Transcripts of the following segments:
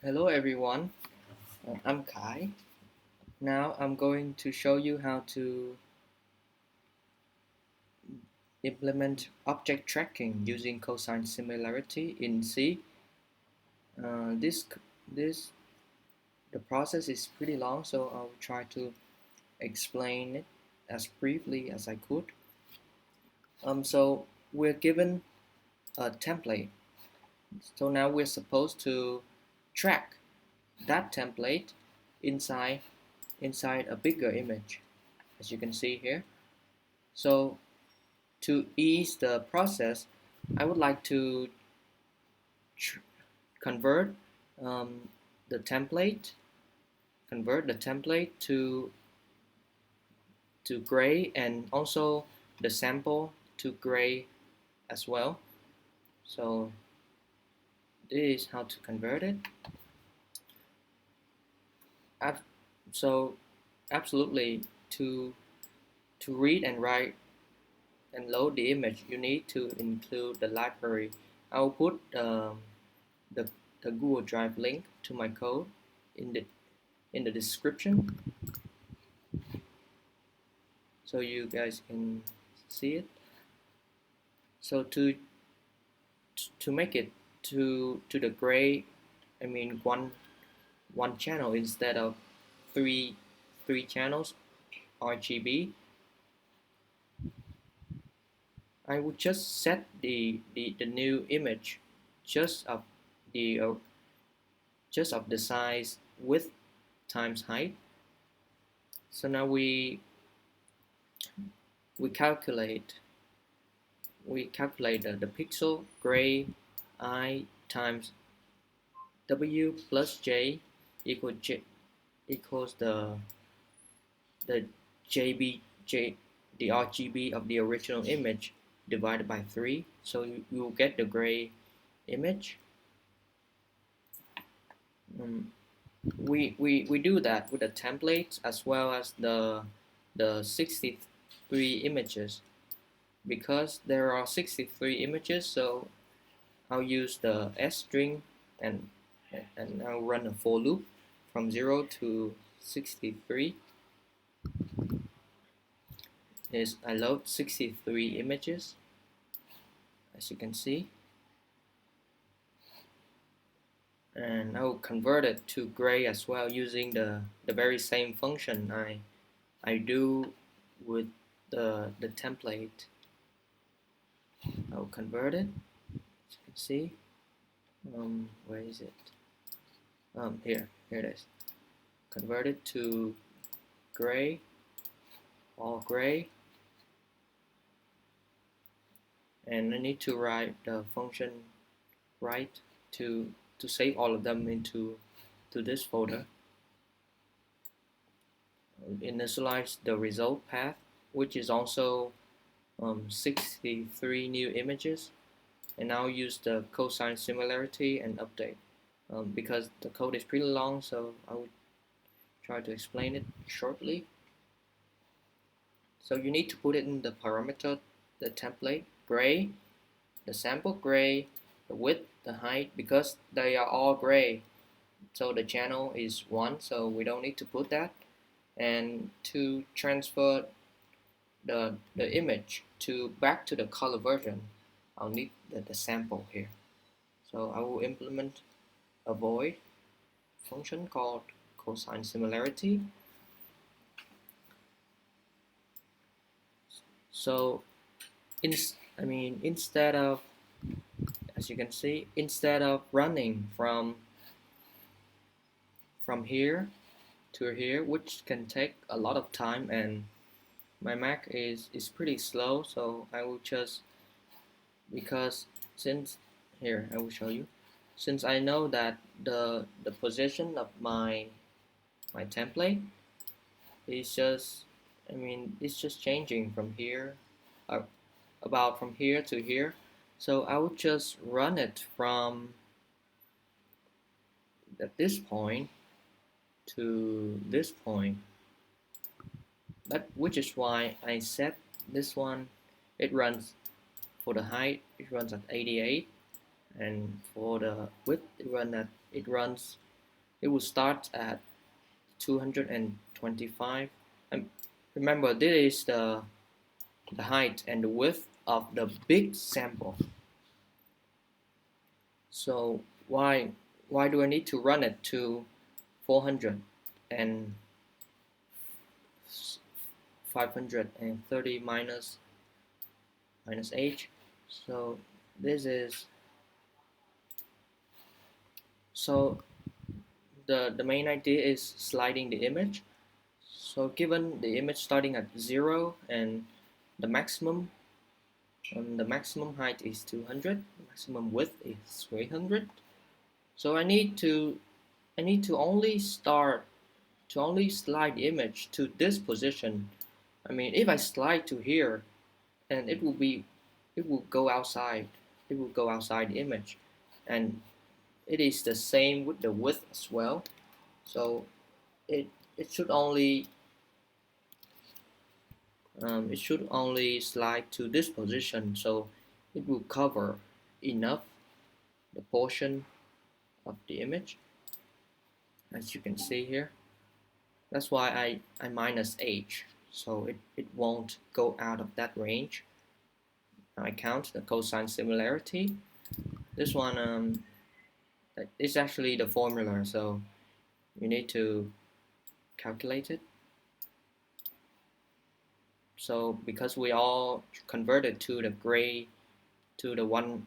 Hello everyone, I'm Kai. Now I'm going to show you how to implement object tracking using cosine similarity in C. Uh, this this the process is pretty long, so I'll try to explain it as briefly as I could. So we're given a template. So now we're supposed to track that template inside inside a bigger image, as you can see here. So to ease the process, I would like to convert um, the template, convert the template to gray and also the sample to gray as well. So this is how to convert it. So absolutely to read and write and load the image, you need to include the library. I'll put the, the Google Drive link to my code in the description so you guys can see it. So to make it to the gray, I mean one channel instead of three channels RGB, I would just set the new image just of the just of the size width times height. So now we calculate the pixel gray I times W plus J equals the JB J the RGB of the original image divided by 3. So you will get the gray image. Um, we do that with the templates as well as the 63 images. Because there are 63 images, so I'll use the S string and I'll run a for loop from 0 to 63. Is I load 63 images, as you can see, and I'll convert it to gray as well using the very same function I do with the template. I'll convert it, as you can see. Where is it? Here it is. Convert it to gray, all gray, and I need to write the function write to save all of them into this folder. Initialize the result path, which is also 63 new images, and now use the cosine similarity and update. Because the code is pretty long, so I will try to explain it shortly. So you need to put it in the parameter, the template, gray, the sample gray, the width, the height, because they are all gray. So the channel is 1, so we don't need to put that. And to transfer the image back to the color version, I'll need the sample here. So I will implement a void function called cosine similarity. So instead of, as you can see, instead of running from here to here, which can take a lot of time, and my Mac is pretty slow, so I will just, because since here I will show you, since I know that the position of my template is just, it's just changing from here, about from here to here, so I would just run it from at this point to this point. Which is why I set this one. It runs for the height, it runs at 88, and for the width, it runs it will start at 225. And remember, this is the height and the width of the big sample. So why do I need to run it to 400 and 530 minus h? So this is so the main idea is sliding the image. So given the image starting at 0 and the maximum height is 200, the maximum width is 300. So I need to only slide the image to this position. I mean, if I slide to here, and it will go outside. It will go outside the image, and it is the same with the width as well. So it it should only it should only slide to this position. So it will cover enough the portion of the image, as you can see here. That's why I minus h, so it won't go out of that range. Now I count the cosine similarity. This one is actually the formula, so you need to calculate it. So because we all converted to the gray to the one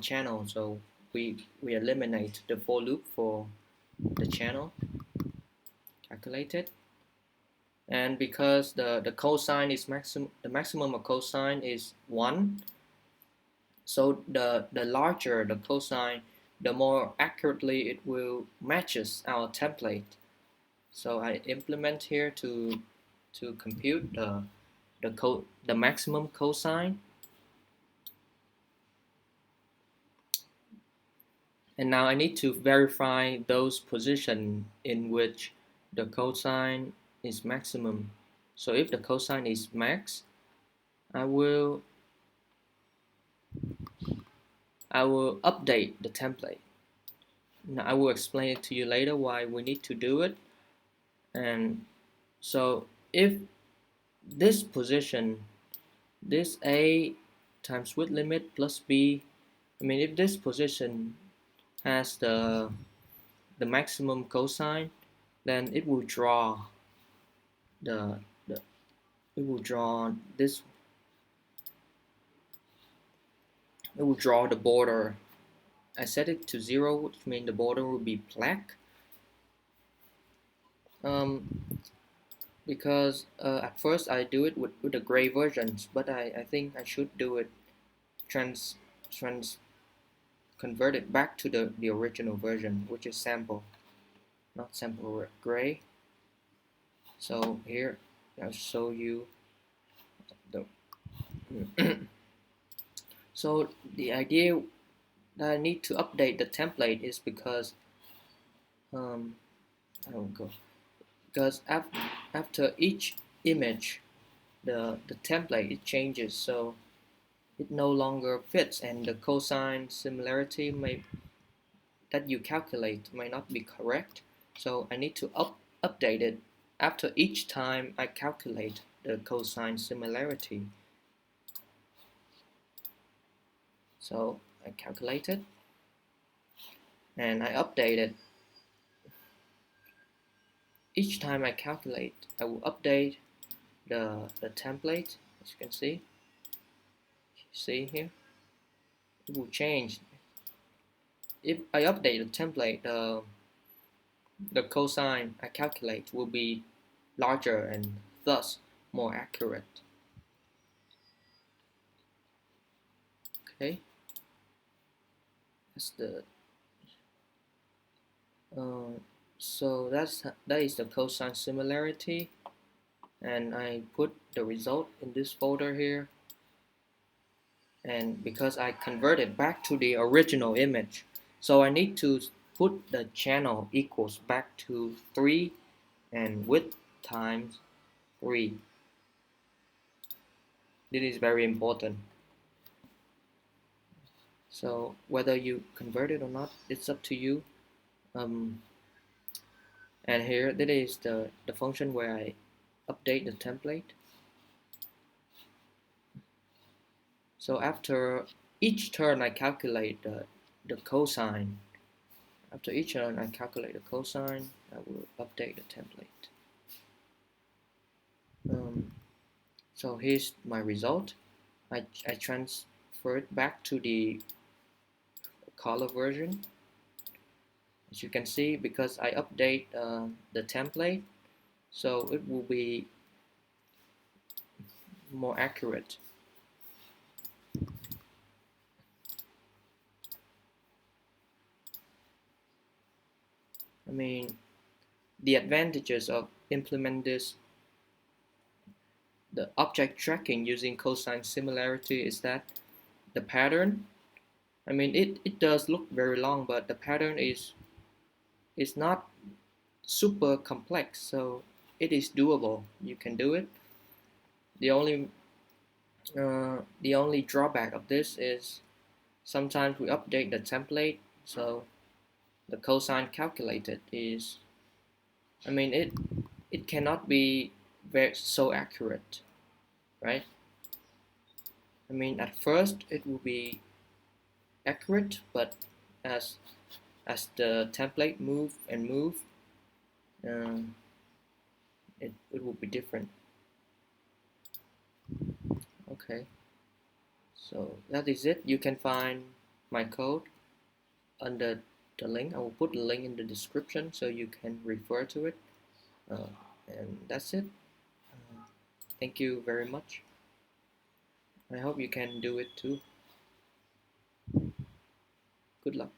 channel, so we eliminate the for loop for the channel, calculated. And because the cosine is the maximum of cosine is 1, so the larger the cosine, the more accurately it will matches our template. So I implement here to compute the maximum cosine. And now I need to verify those positions in which the cosine is maximum. So if the cosine is max, I will update the template. Now I will explain it to you later why we need to do it. And so if this position, this A times width limit plus B, I mean if this position has the maximum cosine, then it will draw the it will draw this it will draw the border. I set it to 0, which means the border will be black. Because at first I do it with the gray versions, but I think I should do it trans trans convert it back to the original version, which is sample, not sample gray. So here I'll show you the so the idea that I need to update the template is because I don't go because after each image the template it changes, so it no longer fits, and the cosine similarity that you calculate may not be correct. So I need to update it after each time I calculate the cosine similarity. So I calculate it and I update it. Each time I calculate, I will update the template, as you can see here. It will change. If I update the template, the cosine I calculate will be larger and thus more accurate. Okay, that's the so that is the cosine similarity, and I put the result in this folder here. And because I converted back to the original image, so I need to put the channel equals back to 3 and width times 3. This is very important. So whether you convert it or not, it's up to you. And here, that is the function where I update the template. So after each turn, I calculate the cosine. After each turn, I calculate the cosine. I will update the template. So here's my result. I transfer it back to the color version. As you can see, because I update the template, so it will be more accurate. I mean, the advantages of implement the object tracking using cosine similarity is that the pattern, I mean, it does look very long, but the pattern is not super complex, so it is doable. You can do it. The only drawback of this is sometimes we update the template, so the cosine calculated is, I mean, it cannot be very so accurate, right? I mean, at first it will be accurate, but as the template move and move, um, it will be different. Okay, so that is it. You can find my code under the link. I will put the link in the description so you can refer to it. Uh, and that's it. Uh, thank you very much. I hope you can do it too. Good luck.